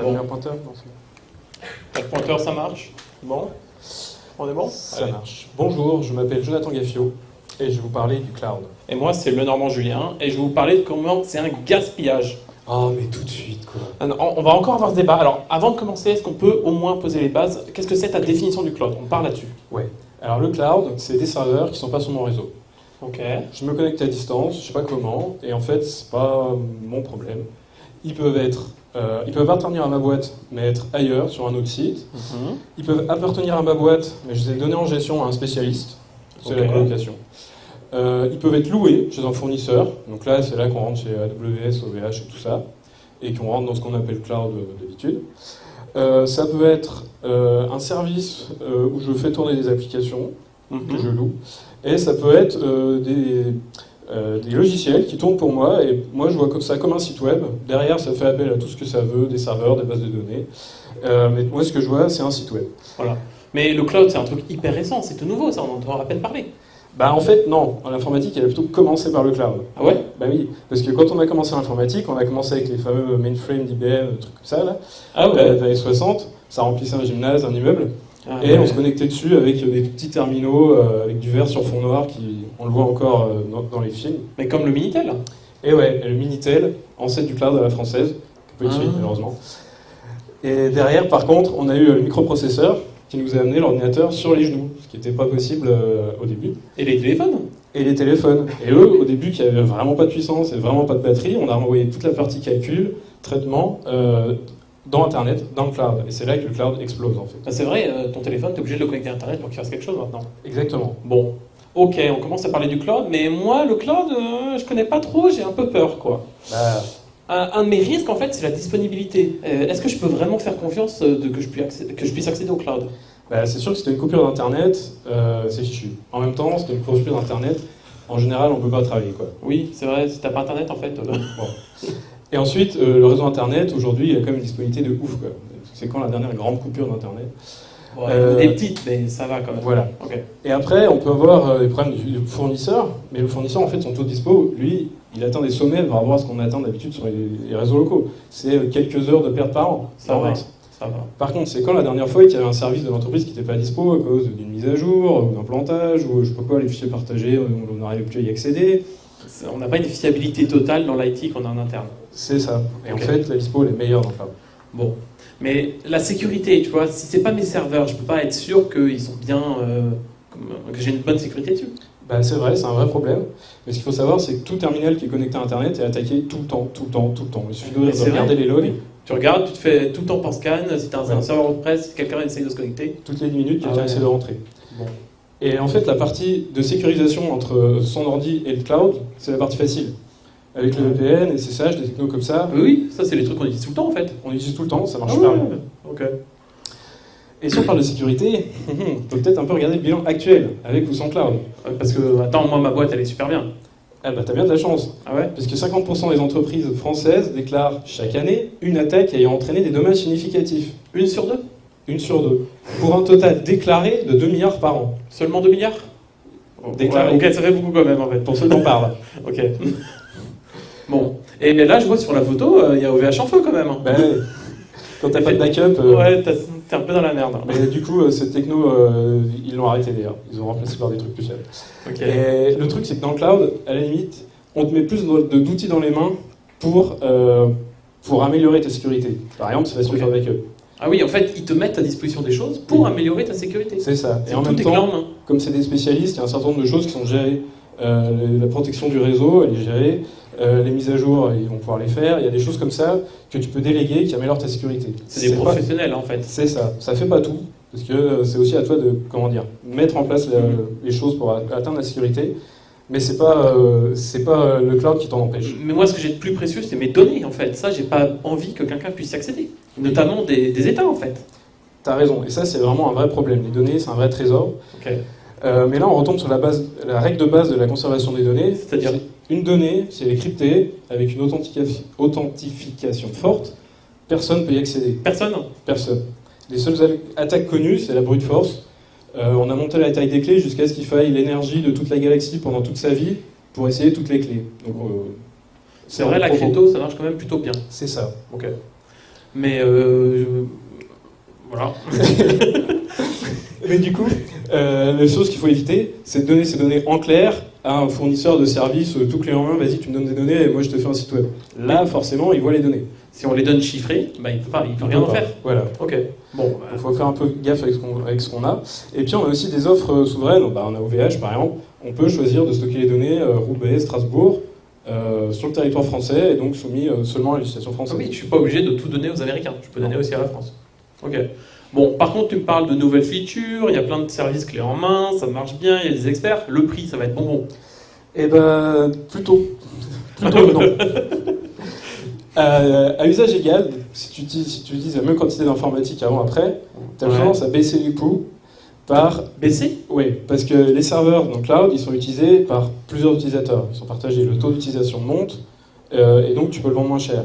T'as mis un pointeur? Non, c'est Le pointeur, ça marche? Bon. On est bon? Ça marche. Bonjour, je m'appelle Jonathan Gaffio et je vais vous parler du cloud. Et moi, c'est Lenormand Julien et je vais vous parler de comment c'est un gaspillage. Oh, mais tout de suite, quoi. On va encore avoir ce débat. Alors, avant de commencer, est-ce qu'on peut au moins poser les bases? Qu'est-ce que c'est ta définition du cloud? On parle là-dessus. Ouais. Alors, le cloud, c'est des serveurs qui sont pas sur mon réseau. Ok. Je me connecte à distance, je sais pas comment, et en fait, c'est pas mon problème. Ils peuvent appartenir à ma boîte, mais être ailleurs, sur un autre site. Ils peuvent appartenir à ma boîte, mais je les ai donnés en gestion à un spécialiste. C'est la colocation. Ils peuvent être loués chez un fournisseur. Donc là, c'est là qu'on rentre chez AWS, OVH et tout ça. Et qu'on rentre dans ce qu'on appelle cloud d'habitude. Ça peut être un service où je fais tourner des applications que je loue. Et ça peut être des logiciels qui tournent pour moi. Et moi, je vois comme ça comme un site web. Derrière, ça fait appel à tout ce que ça veut, des serveurs, des bases de données. Mais moi, ce que je vois, c'est un site web. Voilà. Mais le cloud, c'est un truc hyper récent. C'est tout nouveau, ça. On en entend à peine parler. Bah en fait non, l'informatique elle a plutôt commencé par le cloud. Ah ouais? Bah oui, parce que quand on a commencé l'informatique, on a commencé avec les fameux mainframes d'IBM, des trucs comme ça là, dans les années 60, ça remplissait un gymnase, un immeuble, et on se connectait dessus avec des petits terminaux avec du verre sur fond noir, on le voit encore dans les films. Mais comme le Minitel? Et ouais, le Minitel, ancêtre du cloud à la française, qui peut être malheureusement. Et derrière par contre, on a eu le microprocesseur, qui nous a amené l'ordinateur sur les genoux, ce qui n'était pas possible au début. Et les téléphones? Et les téléphones. Et eux, au début, qui n'avaient vraiment pas de puissance et vraiment pas de batterie, on a renvoyé toute la partie calcul, traitement, dans Internet, dans le cloud. Et c'est là que le cloud explose, en fait. Ah, c'est vrai, ton téléphone, tu es obligé de le connecter à Internet pour qu'il fasse quelque chose maintenant. Exactement. Bon. Ok, on commence à parler du cloud, mais moi, le cloud, je connais pas trop, j'ai un peu peur, quoi. Bah... Un de mes risques, en fait, c'est la disponibilité. Est-ce que je peux vraiment faire confiance que je puisse accéder au cloud? Bah, c'est sûr que si tu as une coupure d'Internet, c'est fichu. En même temps, si tu as une coupure d'Internet, en général, on ne peut pas travailler, quoi. Oui, c'est vrai, si tu n'as pas Internet, en fait... Bon. Et ensuite, le réseau Internet, aujourd'hui, il y a quand même une disponibilité de ouf, quoi. C'est quand la dernière grande coupure d'Internet? Des petites, mais ça va quand même. Voilà. Okay. Et après, on peut avoir des problèmes du fournisseur, mais le fournisseur, en fait, son taux de dispo, lui, il atteint des sommets par rapport à ce qu'on atteint d'habitude sur les réseaux locaux. C'est quelques heures de perte par an. Ça va. Par contre, c'est quand la dernière fois qu'il y avait un service de l'entreprise qui n'était pas dispo à cause d'une mise à jour, ou d'un plantage, ou je sais pas quoi, les fichiers partagés, on n'arrivait plus à y accéder. On n'a pas une fiabilité totale dans l'IT qu'on a en interne. C'est ça. Et en fait, la dispo, elle est meilleure dans le cloud. Bon. Mais la sécurité, tu vois, si c'est pas mes serveurs, je peux pas être sûr qu'ils sont bien, que j'ai une bonne sécurité dessus. Bah, c'est vrai, c'est un vrai problème. Mais ce qu'il faut savoir, c'est que tout terminal qui est connecté à Internet est attaqué tout le temps. Il suffit de regarder les logs. Oui. Tu regardes, tu te fais tout le temps par scan, si tu as un serveur WordPress, si quelqu'un essaye de se connecter. Toutes les 10 minutes, quelqu'un essaie de rentrer. Bon. Et en fait, la partie de sécurisation entre son ordi et le cloud, c'est la partie facile. Avec le VPN, SSH, des technos comme ça. Oui, ça c'est les trucs qu'on utilise tout le temps en fait. On utilise tout le temps, ça marche super bien. Ok. Et si on parle de sécurité, on peut peut-être un peu regarder le bilan actuel, avec ou sans cloud. Parce que, attends, moi ma boîte elle est super bien. Ah bah t'as bien de la chance. Ah ouais? Parce que 50% des entreprises françaises déclarent chaque année une attaque ayant entraîné des dommages significatifs. 1 sur 2? 1 sur 2. Pour un total déclaré de 2 milliards par an. Seulement 2 milliards? Déclaré. Ouais, ok, ça fait beaucoup quand même en fait. Pour ceux qui en parlent. Ok. Bon. Et là je vois sur la photo, il y a OVH en feu quand même. Bah, quand t'as pas de backup... Ouais, t'es un peu dans la merde. Mais du coup, cette techno, ils l'ont arrêté d'ailleurs. Ils ont remplacé par des trucs plus fiables. Okay. Et le truc, c'est que dans le cloud, à la limite, on te met plus d'outils dans les mains pour améliorer ta sécurité. Par exemple, c'est la super backup. Ah oui, en fait, ils te mettent à disposition des choses pour améliorer ta sécurité. C'est ça. Et en tout même temps, en main. comme c'est des spécialistes, il y a un certain nombre de choses qui sont gérées. La protection du réseau, elle est gérée. Les mises à jour, ils vont pouvoir les faire. Il y a des choses comme ça que tu peux déléguer qui améliorent ta sécurité. C'est des professionnels en fait. C'est ça. Ça fait pas tout. Parce que c'est aussi à toi de, mettre en place les choses pour atteindre la sécurité. Mais c'est pas le cloud qui t'en empêche. Mais moi, ce que j'ai de plus précieux, c'est mes données en fait. Ça, j'ai pas envie que quelqu'un puisse y accéder. Notamment des États en fait. T'as raison. Et ça, c'est vraiment un vrai problème. Les données, c'est un vrai trésor. Okay. Mais là, on retombe sur la règle de base de la conservation des données. C'est-à-dire une donnée, si elle est cryptée, avec une authentification forte, personne ne peut y accéder. Personne. Les seules attaques connues, c'est la brute force. On a monté la taille des clés jusqu'à ce qu'il faille l'énergie de toute la galaxie pendant toute sa vie pour essayer toutes les clés. Donc, c'est vrai, la crypto, ça marche quand même plutôt bien. C'est ça. Ok. Mais voilà. Mais du coup, la chose qu'il faut éviter, c'est de donner ces données en clair à un fournisseur de services tout clé en main. Vas-y, tu me donnes des données et moi je te fais un site web. Là, forcément, il voit les données. Si on les donne chiffrées, bah, il peut rien en faire. Voilà. Ok. Bon. Il faut faire un peu gaffe avec ce qu'on a. Et puis on a aussi des offres souveraines. Bah, on a OVH par exemple. On peut choisir de stocker les données Roubaix, Strasbourg, sur le territoire français et donc soumis seulement à la législation française. Ah oui, je suis pas obligé de tout donner aux Américains. Je peux donner aussi à la France. Ok. Bon, par contre, tu me parles de nouvelles features. Il y a plein de services clés en main. Ça marche bien. Il y a des experts. Le prix, ça va être bonbon. Eh ben, plutôt non. À usage égal, si tu utilises la même quantité d'informatique avant-après, tu as tendance à baisser les coûts par... Baisser ? Oui, parce que les serveurs dans le cloud, ils sont utilisés par plusieurs utilisateurs. Ils sont partagés, le taux d'utilisation monte, et donc tu peux le vendre moins cher.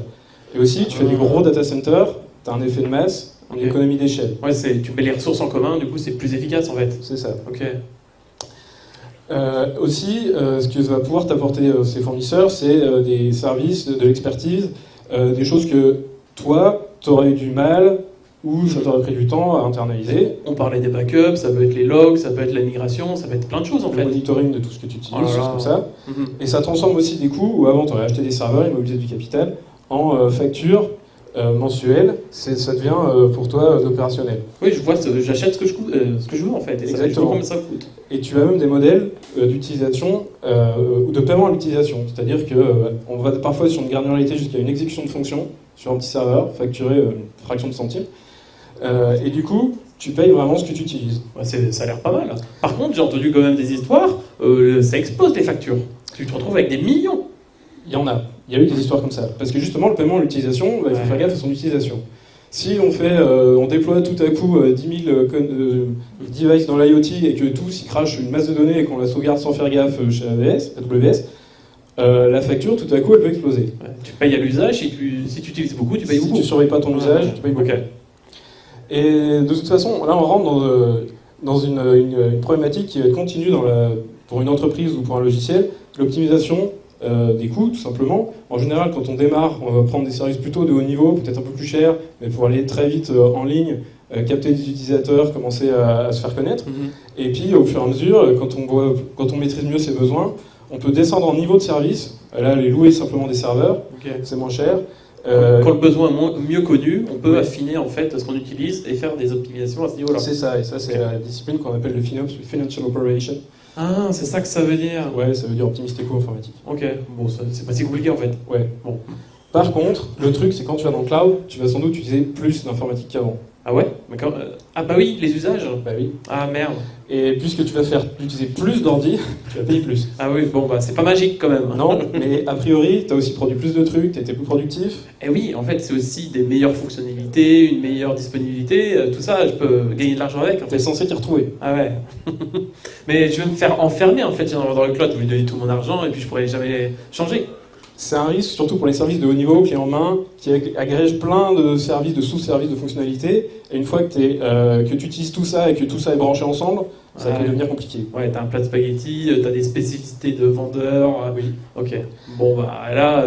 Et aussi, tu fais des gros data centers, tu as un effet de masse, une économie d'échelle. Ouais, tu mets les ressources en commun, du coup c'est plus efficace en fait. C'est ça. Ok. Aussi, ce que va pouvoir t'apporter ces fournisseurs, c'est des services, de l'expertise, des choses que toi, tu aurais eu du mal ou ça t'aurait pris du temps à internaliser. On parlait des backups, ça peut être les logs, ça peut être la migration, ça peut être plein de choses en fait. Le monitoring de tout ce que tu utilises, Oh là choses là. comme ça. Et ça transforme aussi des coûts où avant tu aurais acheté des serveurs, immobilisé du capital, en factures mensuelles. Ça devient pour toi d'opérationnel. Oui, je vois, j'achète ce que je veux en fait. Et ça, je vois combien ça coûte. Et tu as même des modèles d'utilisation ou de paiement à l'utilisation. C'est-à-dire qu'on va parfois sur une granularité jusqu'à une exécution de fonction sur un petit serveur, facturé une fraction de centime. Et du coup, tu payes vraiment ce que tu utilises. Ouais, ça a l'air pas mal. Par contre, j'ai entendu quand même des histoires, ça explose les factures. Tu te retrouves avec des millions. Il y en a. Il y a eu des histoires comme ça. Parce que justement, le paiement à l'utilisation, il faut faire gaffe à son utilisation. Si on déploie tout à coup 10 000 devices dans l'IoT et que tous ils crachent une masse de données et qu'on la sauvegarde sans faire gaffe chez AWS, la facture tout à coup elle peut exploser. Ouais, tu payes à l'usage, si tu utilises beaucoup, tu payes beaucoup. Si tu ne surveilles pas ton usage, tu payes beaucoup. Okay. Et de toute façon, là on rentre dans une problématique qui va être continue pour une entreprise ou pour un logiciel, l'optimisation des coûts, tout simplement. En général, quand on démarre, on va prendre des services plutôt de haut niveau, peut-être un peu plus chers, mais pour aller très vite en ligne, capter des utilisateurs, commencer à se faire connaître. Et puis, au fur et à mesure, quand on maîtrise mieux ses besoins, on peut descendre en niveau de service. Là, aller louer simplement des serveurs, c'est moins cher. Quand le besoin est mieux connu, on peut affiner en fait ce qu'on utilise et faire des optimisations à ce niveau-là. C'est ça, et ça c'est la discipline qu'on appelle le FinOps, le Financial Operation. Ah, c'est ça que ça veut dire. Ouais, ça veut dire optimiser tes coûts informatiques. Ok, bon, c'est pas si compliqué en fait. Ouais. Bon. Par contre, le truc c'est quand tu vas dans le cloud, tu vas sans doute utiliser plus d'informatique qu'avant. Ah ouais? Ah bah oui, les usages. Bah oui. Ah merde. Et puisque tu vas utiliser plus d'ordi, tu vas payer plus. Ah oui, bon bah c'est pas magique quand même. Non, mais a priori, tu as aussi produit plus de trucs, tu as été plus productif. Et oui, en fait c'est aussi des meilleures fonctionnalités, une meilleure disponibilité, tout ça, je peux gagner de l'argent avec. Tu es censé t'y retrouver. Ah ouais. Mais je vais me faire enfermer en fait dans le cloud, je vais lui donner tout mon argent et puis je pourrai jamais changer. C'est un risque, surtout pour les services de haut niveau, clé en main, qui agrègent plein de services, de sous-services, de fonctionnalités. Et une fois que tu utilises tout ça et que tout ça est branché ensemble, ça peut devenir compliqué. Ouais, t'as un plat de spaghettis, t'as des spécificités de vendeurs. Oui. Ok. Bon, bah là,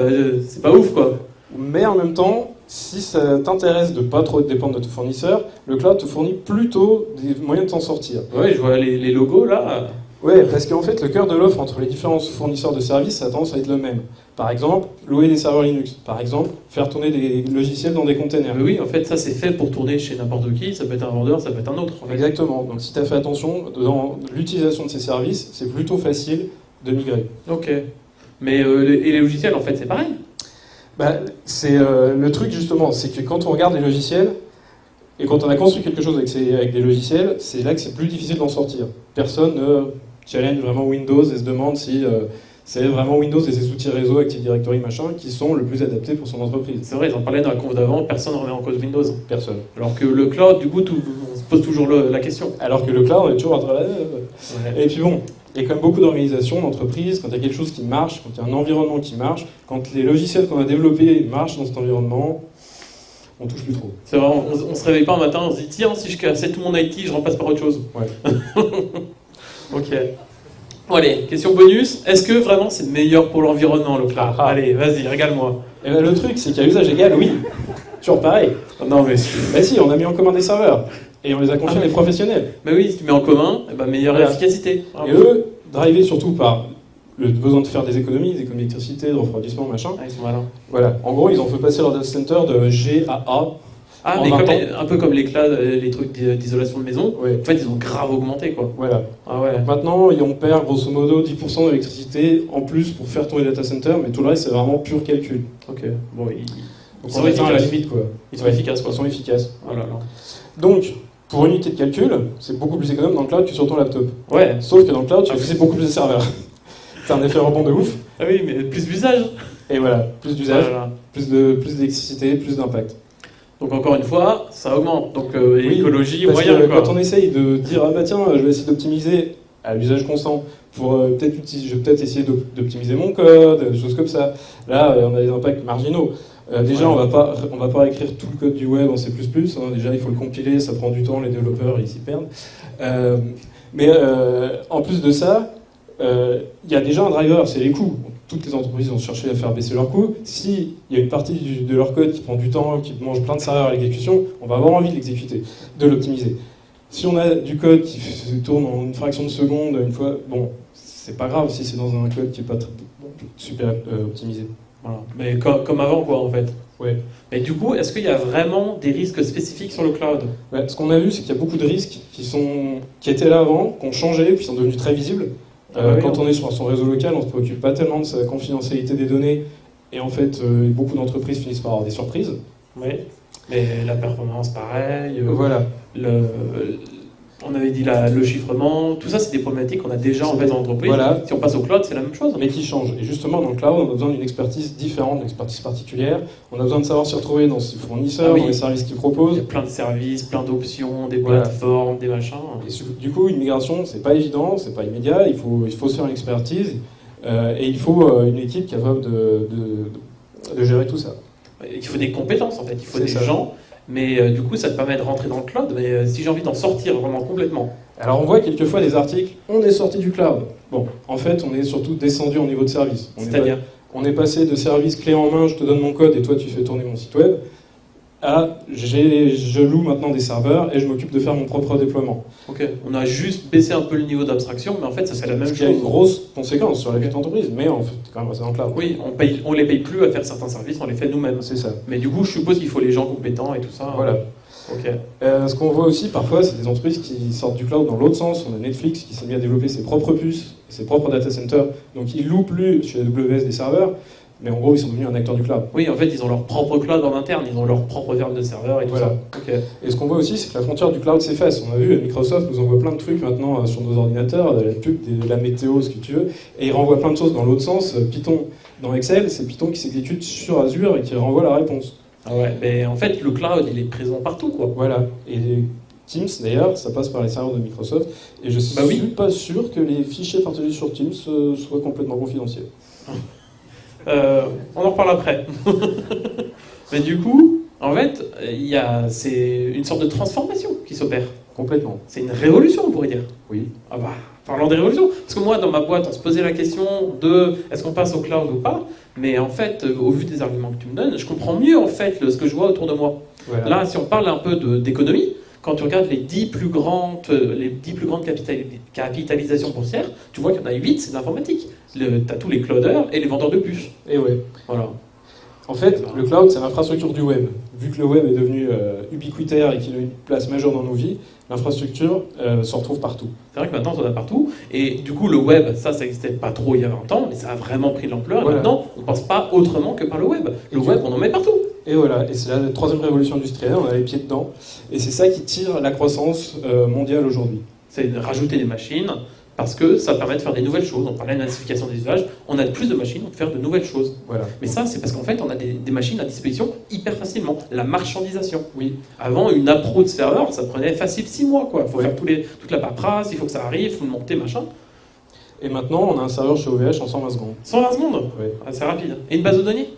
c'est pas ouf quoi. Mais en même temps, si ça t'intéresse de pas trop dépendre de ton fournisseur, le cloud te fournit plutôt des moyens de t'en sortir. Ouais, je vois les logos là. Ouais, parce qu'en fait, le cœur de l'offre entre les différents fournisseurs de services, ça a tendance à être le même. Par exemple, louer des serveurs Linux. Par exemple, faire tourner des logiciels dans des containers. Mais oui, en fait, ça c'est fait pour tourner chez n'importe qui. Ça peut être un vendeur, ça peut être un autre. En fait. Exactement. Donc, si tu as fait attention dans l'utilisation de ces services, c'est plutôt facile de migrer. Ok. Mais et les logiciels, en fait, c'est pareil. Bah, c'est le truc justement, c'est que quand on regarde les logiciels et quand on a construit quelque chose avec des logiciels, c'est là que c'est plus difficile d'en sortir. Personne ne challenge vraiment Windows et se demande si c'est vraiment Windows et ses outils réseau, Active Directory, machin, qui sont le plus adaptés pour son entreprise. C'est vrai, ils en parlaient dans la conf d'avant, personne ne remet en cause Windows. Personne. Alors que le cloud, du coup, on se pose toujours la question. Alors que le cloud, on est toujours en train de... Et puis bon, il y a quand même beaucoup d'organisations, d'entreprises, quand il y a quelque chose qui marche, quand il y a un environnement qui marche, quand les logiciels qu'on a développés marchent dans cet environnement, on touche plus trop. C'est vrai, on se réveille pas un matin, on se dit tiens, si je cassais tout mon IT, je remplace par autre chose. Ouais. Ok. Bon, allez, question bonus. Est-ce que vraiment c'est meilleur pour l'environnement le cloud? Allez, vas-y, régale-moi. Et ben, le truc, c'est qu'à usage égal, oui. Toujours pareil. Non, mais. Bah si, on a mis en commun des serveurs. Et on les a confiés à des professionnels. Bah oui, si tu mets en commun, meilleure efficacité. Et eux, drivés surtout par le besoin de faire des économies d'électricité, de refroidissement, machin. Ils sont malins. Voilà. En gros, ils ont fait passer leur data center de G à A. Ah, mais un peu comme les trucs d'isolation de maison. Ouais. En fait, ils ont grave augmenté, quoi. Voilà. Ah ouais. Donc maintenant, on perd grosso modo 10% d'électricité en plus pour faire tourner le data center, mais tout le reste, c'est vraiment pur calcul. Ok. Bon, ils sont efficaces. À la limite, quoi. Ils sont efficaces, quoi. Ils sont efficaces. Oh là là. Donc, pour une unité de calcul, c'est beaucoup plus économe dans le cloud que sur ton laptop. Ouais. Sauf que dans le cloud, tu as aussi beaucoup plus de serveurs. C'est un effet rebond de ouf. Ah oui, mais plus d'usage. Et voilà, plus d'usage, Voilà. plus d'électricité, plus d'impact. Donc encore une fois, ça augmente. Donc Oui, écologie, parce moyen, que quoi. quand on essaye de dire ah bah tiens, je vais essayer d'optimiser à l'usage constant pour je vais peut-être essayer d'optimiser mon code, des choses comme ça. Là, on a des impacts marginaux. Déjà, on va pas écrire tout le code du web en C++. Hein. Déjà, il faut le compiler, ça prend du temps, les développeurs ils s'y perdent. Mais en plus de ça, il y a déjà un driver, c'est les coûts. Toutes les entreprises ont cherché à faire baisser leurs coûts. S'il y a une partie de leur code qui prend du temps, qui mange plein de serveurs à l'exécution, on va avoir envie de l'exécuter, de l'optimiser. Si on a du code qui tourne en une fraction de seconde, une fois, bon, c'est pas grave si c'est dans un code qui n'est pas super optimisé. Voilà. Mais comme avant, quoi, en fait. Ouais. Mais du coup, est-ce qu'il y a vraiment des risques spécifiques sur le cloud? Ouais, ce qu'on a vu, c'est qu'il y a beaucoup de risques qui étaient là avant, qui ont changé, puis qui sont devenus très visibles. Quand on est sur son réseau local, on ne se préoccupe pas tellement de sa confidentialité des données, et en fait, beaucoup d'entreprises finissent par avoir des surprises. Oui, mais la performance, pareil. Voilà. On avait dit le chiffrement, tout ça, c'est des problématiques qu'on a déjà en fait dans l'entreprise. Voilà. Si on passe au cloud, c'est la même chose. Mais qui changent. Et justement, dans le cloud, on a besoin d'une expertise différente, d'une expertise particulière. On a besoin de savoir s'y retrouver dans ses fournisseurs, dans les services qu'ils Il y proposent. a plein de services, plein d'options, des Voilà. plateformes, des machins. Et du coup, une migration, c'est pas évident, c'est pas immédiat. Il faut se faire une expertise et il faut une équipe capable de gérer tout ça. Il faut des compétences en fait, il faut des ça. gens. Mais du coup, ça te permet de rentrer dans le cloud. Mais si j'ai envie d'en sortir vraiment complètement. Alors on voit quelquefois des articles, on est sorti du cloud. Bon, en fait, on est surtout descendu en niveau de service. C'est-à-dire on est passé de service clé en main, je te donne mon code et toi tu fais tourner mon site web, à je loue maintenant des serveurs et je m'occupe de faire mon propre déploiement. Ok, on a juste baissé un peu le niveau d'abstraction, mais en fait, ça c'est la même chose. Il y a une grosse conséquence sur la vie de l'entreprise, mais en fait, quand même, c'est dans le cloud. Oui, on les paye plus à faire certains services, on les fait nous-mêmes. C'est ça. Mais du coup, je suppose qu'il faut les gens compétents et tout ça. Voilà. Ok. Ce qu'on voit aussi parfois, c'est des entreprises qui sortent du cloud dans l'autre sens. On a Netflix qui s'est mis à développer ses propres puces, ses propres data centers. Donc ils louent plus chez AWS des serveurs, mais en gros, ils sont devenus un acteur du cloud. Oui, en fait, ils ont leur propre cloud en interne, ils ont leur propre ferme de serveurs et tout Voilà. ça. Ok. Et ce qu'on voit aussi, c'est que la frontière du cloud s'efface. On a vu, Microsoft nous envoie plein de trucs maintenant sur nos ordinateurs, de la pub, de la météo, ce que tu veux, et ils renvoient plein de choses dans l'autre sens. Python, dans Excel, c'est Python qui s'exécute sur Azure et qui renvoie la réponse. Ah ouais, mais en fait, le cloud, il est présent partout, quoi. Voilà. Et Teams, d'ailleurs, ça passe par les serveurs de Microsoft, et je suis pas sûr que les fichiers partagés sur Teams soient complètement confidentiels. On en reparle après. Mais du coup, en fait, c'est une sorte de transformation qui s'opère. Complètement. C'est une révolution, on pourrait dire. Oui. Ah bah, parlons des révolutions. Parce que moi, dans ma boîte, on se posait la question de est-ce qu'on passe au cloud ou pas. Mais en fait, au vu des arguments que tu me donnes, je comprends mieux en fait ce que je vois autour de moi. Voilà. Là, si on parle un peu d'économie, quand tu regardes les 10 plus grandes capitalisations boursières, tu vois qu'il y en a 8, c'est de l'informatique. Tu as tous les clouders et les vendeurs de puces. Et ouais. Voilà. En fait, le cloud, c'est l'infrastructure du web. Vu que le web est devenu ubiquitaire et qu'il a une place majeure dans nos vies, l'infrastructure se retrouve partout. C'est vrai que maintenant, on en a partout. Et du coup, le web, ça n'existait pas trop il y a 20 ans, mais ça a vraiment pris de l'ampleur. Voilà. Et maintenant, on ne pense pas autrement que par le web. Le web, on en met partout. Et voilà, et c'est la troisième révolution industrielle, on a les pieds dedans. Et c'est ça qui tire la croissance mondiale aujourd'hui. C'est de rajouter des machines, parce que ça permet de faire des nouvelles choses. On parlait de massification des usages, on a plus de machines, on peut faire de nouvelles choses. Voilà. Mais ça, c'est parce qu'en fait, on a des machines à disposition hyper facilement. La marchandisation. Oui. Avant, une appro de serveur, ça prenait facile 6 mois. Il faut faire toute la paperasse, il faut que ça arrive, il faut le monter, machin. Et maintenant, on a un serveur chez OVH en 120 secondes. 120 secondes. Oui. Ah, c'est rapide. Et une base de données?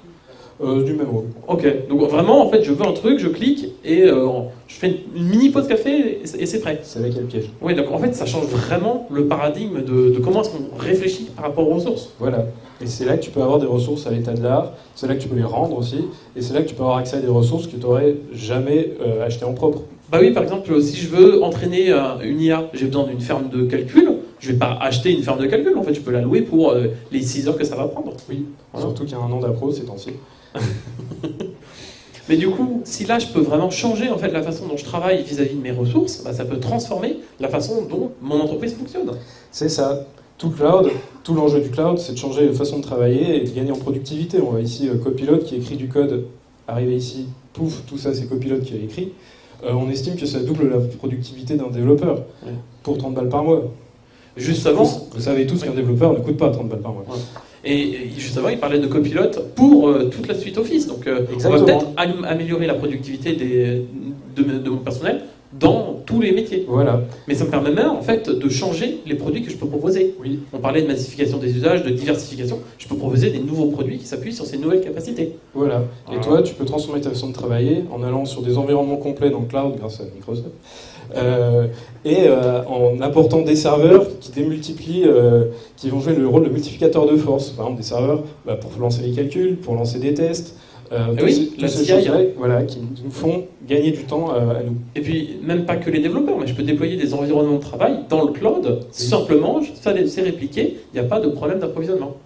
Du même rôle. Ok, donc vraiment, en fait, je veux un truc, je clique et je fais une mini pause café et c'est prêt. C'est là qu'il y a le piège. Oui, donc en fait, ça change vraiment le paradigme de comment est-ce qu'on réfléchit par rapport aux ressources. Voilà. Et c'est là que tu peux avoir des ressources à l'état de l'art, c'est là que tu peux les rendre aussi, et c'est là que tu peux avoir accès à des ressources que tu n'aurais jamais achetées en propre. Bah oui, par exemple, si je veux entraîner une IA, j'ai besoin d'une ferme de calcul, je vais pas acheter une ferme de calcul, en fait, je peux la louer pour les 6 heures que ça va prendre. Oui, voilà. Surtout qu'il y a un an d'appro ces temps-ci. Mais du coup, si là je peux vraiment changer en fait la façon dont je travaille vis-à-vis de mes ressources, bah, ça peut transformer la façon dont mon entreprise fonctionne. C'est ça. Tout l'enjeu du cloud, c'est de changer la façon de travailler et de gagner en productivité. On voit ici Copilot qui écrit du code, arrivé ici, pouf, tout ça c'est Copilot qui a écrit. On estime que ça double la productivité d'un développeur pour 30 balles par mois. Juste avant, vous savez tous qu'un développeur ne coûte pas 30 balles par mois. Ouais. Et justement, il parlait de Copilot pour toute la suite Office. Donc, on va peut-être améliorer la productivité de mon personnel dans tous les métiers. Voilà. Mais ça me permet même, en fait, de changer les produits que je peux proposer. Oui. On parlait de massification des usages, de diversification. Je peux proposer des nouveaux produits qui s'appuient sur ces nouvelles capacités. Voilà. Et toi, tu peux transformer ta façon de travailler en allant sur des environnements complets dans le cloud grâce à Microsoft. En apportant des serveurs qui démultiplient, qui vont jouer le rôle de multiplicateur de force. Par exemple, des serveurs pour lancer les calculs, pour lancer des tests. La CI, voilà, qui nous font gagner du temps à nous. Et puis, même pas que les développeurs, mais je peux déployer des environnements de travail dans le cloud, simplement, ça c'est répliqué, il n'y a pas de problème d'approvisionnement.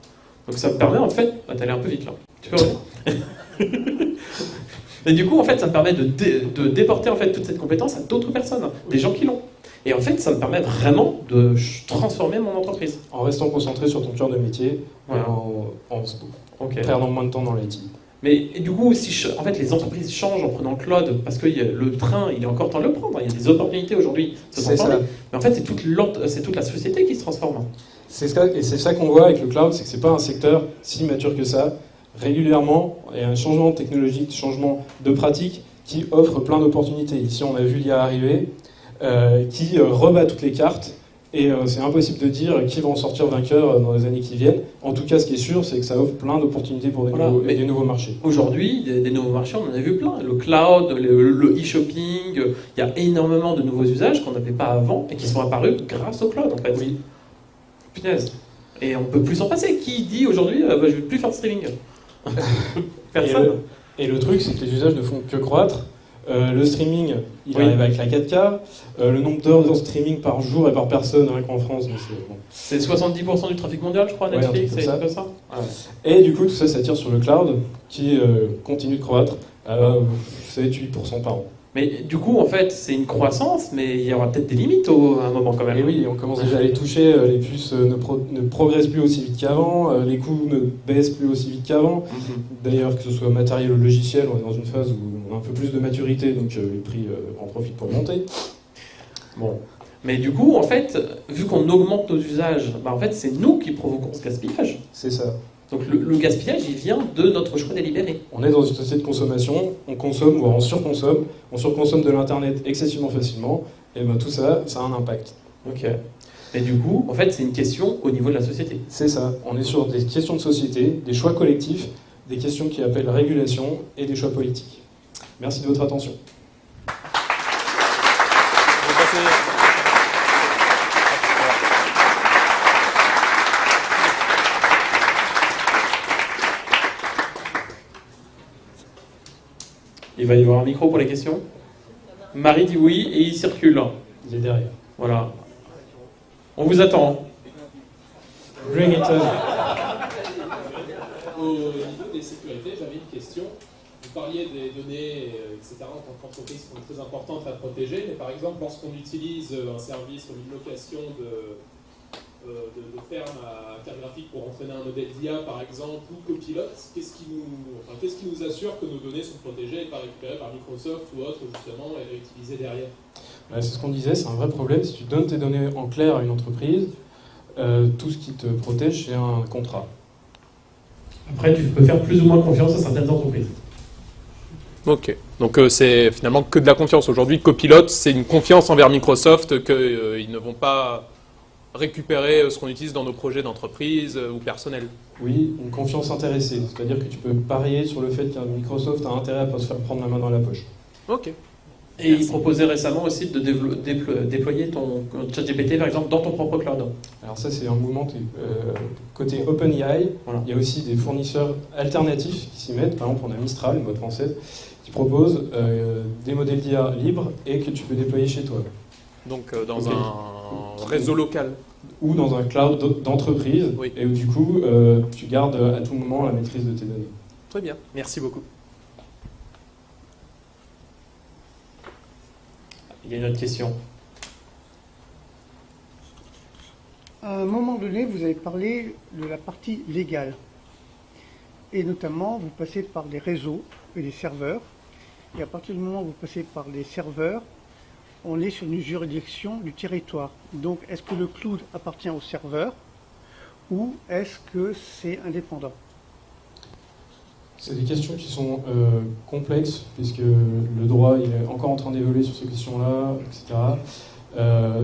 Donc ça me permet en fait, t'allais un peu vite là, tu peux revenir. Et du coup, en fait, ça me permet de déporter en fait toute cette compétence à d'autres personnes, des gens qui l'ont. Et en fait, ça me permet vraiment de transformer mon entreprise. En restant concentré sur ton cœur de métier, voilà. en perdant moins de temps dans l'IT. Mais et du coup, en fait, les entreprises changent en prenant le cloud, parce que le train, il est encore temps de le prendre. Il y a des opportunités aujourd'hui. Mais en fait, c'est toute la société qui se transforme. C'est ça qu'on voit avec le cloud, c'est que c'est pas un secteur si mature que ça. Régulièrement, il y a un changement technologique, changement de pratique qui offre plein d'opportunités. Ici, on a vu l'IA arriver, qui rebat toutes les cartes. Et c'est impossible de dire qui va en sortir vainqueur dans les années qui viennent. En tout cas, ce qui est sûr, c'est que ça offre plein d'opportunités pour des nouveaux marchés. Aujourd'hui, des nouveaux marchés, on en a vu plein. Le cloud, le e-shopping, il y a énormément de nouveaux usages qu'on n'avait pas avant et qui sont apparus grâce au cloud, en fait. Oui. Punaise. Et on ne peut plus s'en passer. Qui dit aujourd'hui, je ne vais plus faire de streaming? Personne. Et le truc, c'est que les usages ne font que croître. Le streaming, il arrive avec la 4K. Le nombre d'heures de streaming par jour et par personne, rien qu'en France. C'est 70% du trafic mondial, je crois, Netflix, c'est comme ça. Et du coup, tout ça, ça tire sur le cloud, qui continue de croître à 7-8% par an. Mais du coup, en fait, c'est une croissance, mais il y aura peut-être des limites à un moment quand même. Et oui, on commence déjà à les toucher. Les puces ne progressent plus aussi vite qu'avant. Les coûts ne baissent plus aussi vite qu'avant. D'ailleurs, que ce soit matériel ou logiciel, on est dans une phase où on a un peu plus de maturité, donc les prix en profitent pour monter. Bon. Mais du coup, en fait, vu qu'on augmente nos usages, en fait, c'est nous qui provoquons ce gaspillage. C'est ça. Donc le gaspillage, il vient de notre choix délibéré. On est dans une société de consommation, on consomme, voire on surconsomme de l'internet excessivement facilement, et ben tout ça, ça a un impact. Ok. Et du coup, en fait, c'est une question au niveau de la société. C'est ça. On est sur des questions de société, des choix collectifs, des questions qui appellent régulation et des choix politiques. Merci de votre attention. Il va y avoir un micro pour les questions. Marie dit oui et il circule. Il est derrière. Voilà. On vous attend. Bring it on. Au niveau des sécurités, j'avais une question. Vous parliez des données, etc. en tant qu'entreprise qui sont très importantes à protéger, mais par exemple, lorsqu'on utilise un service ou une location de ferme à carte graphique pour entraîner un modèle d'IA, par exemple, ou Copilot, qu'est-ce qui nous assure que nos données sont protégées et pas récupérées par Microsoft ou autres, justement, et réutilisées derrière? C'est ce qu'on disait, c'est un vrai problème. Si tu donnes tes données en clair à une entreprise, tout ce qui te protège, c'est un contrat. Après, tu peux faire plus ou moins confiance à certaines entreprises. Ok, donc c'est finalement que de la confiance. Aujourd'hui, Copilot, c'est une confiance envers Microsoft qu'ils ne vont pas récupérer ce qu'on utilise dans nos projets d'entreprise ou personnels. Oui, une confiance intéressée, c'est-à-dire que tu peux parier sur le fait qu'un Microsoft a intérêt à ne pas se faire prendre la main dans la poche. Ok. Et il proposait récemment aussi de déployer ton ChatGPT, par exemple, dans ton propre cloud. Alors ça, c'est un mouvement côté OpenAI. Voilà. Il y a aussi des fournisseurs alternatifs qui s'y mettent. Par exemple, on a Mistral, une boîte française, qui propose des modèles d'IA libres et que tu peux déployer chez toi. Donc dans un réseau local. Ou dans un cloud d'entreprise, Oui. et où du coup, tu gardes à tout moment la maîtrise de tes données. Très bien, merci beaucoup. Il y a une autre question. À un moment donné, vous avez parlé de la partie légale. Et notamment, vous passez par des réseaux et des serveurs. Et à partir du moment où vous passez par les serveurs, on est sur une juridiction du territoire. Donc, est-ce que le cloud appartient au serveur ou est-ce que c'est indépendant? C'est des questions qui sont complexes, puisque le droit il est encore en train d'évoluer sur ces questions-là, etc.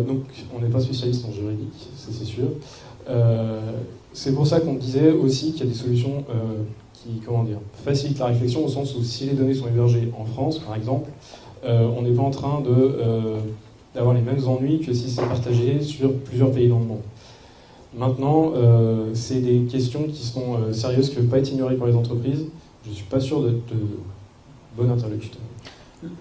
Donc on n'est pas spécialiste en juridique, ça c'est sûr. C'est pour ça qu'on disait aussi qu'il y a des solutions qui, facilitent la réflexion, au sens où si les données sont hébergées en France, par exemple, on n'est pas en train d'avoir les mêmes ennuis que si c'est partagé sur plusieurs pays dans le monde. Maintenant, c'est des questions qui sont sérieuses, qui ne peuvent pas être ignorées par les entreprises. Je ne suis pas sûr d'être bon interlocuteur.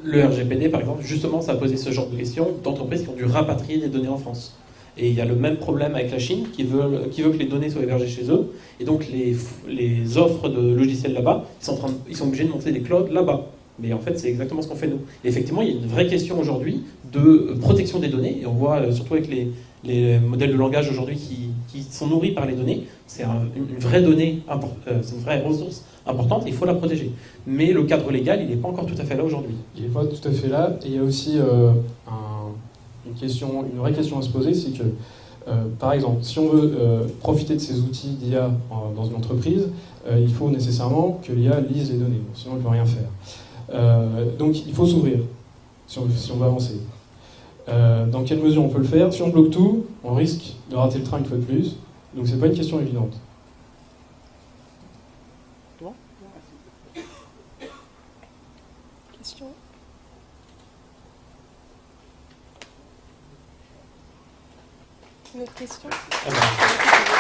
Le RGPD, par exemple, justement, ça a posé ce genre de questions d'entreprises qui ont dû rapatrier des données en France. Et il y a le même problème avec la Chine, qui veut que les données soient hébergées chez eux. Et donc, les offres de logiciels là-bas, ils sont obligés de monter des clouds là-bas. Mais en fait, c'est exactement ce qu'on fait nous. Et effectivement, il y a une vraie question aujourd'hui de protection des données. Et on voit surtout avec les modèles de langage aujourd'hui qui sont nourris par les données. C'est une vraie donnée, c'est une vraie ressource importante et il faut la protéger. Mais le cadre légal, il n'est pas encore tout à fait là aujourd'hui. Il n'est pas tout à fait là. Et il y a aussi une vraie question à se poser, c'est que, par exemple, si on veut profiter de ces outils d'IA dans une entreprise, il faut nécessairement que l'IA lise les données, sinon elle ne peut rien faire. Donc il faut s'ouvrir, si on veut avancer. Dans quelle mesure on peut le faire? Si on bloque tout, on risque de rater le train une fois de plus. Donc c'est pas une question évidente. Question. Une autre question? Ah ben.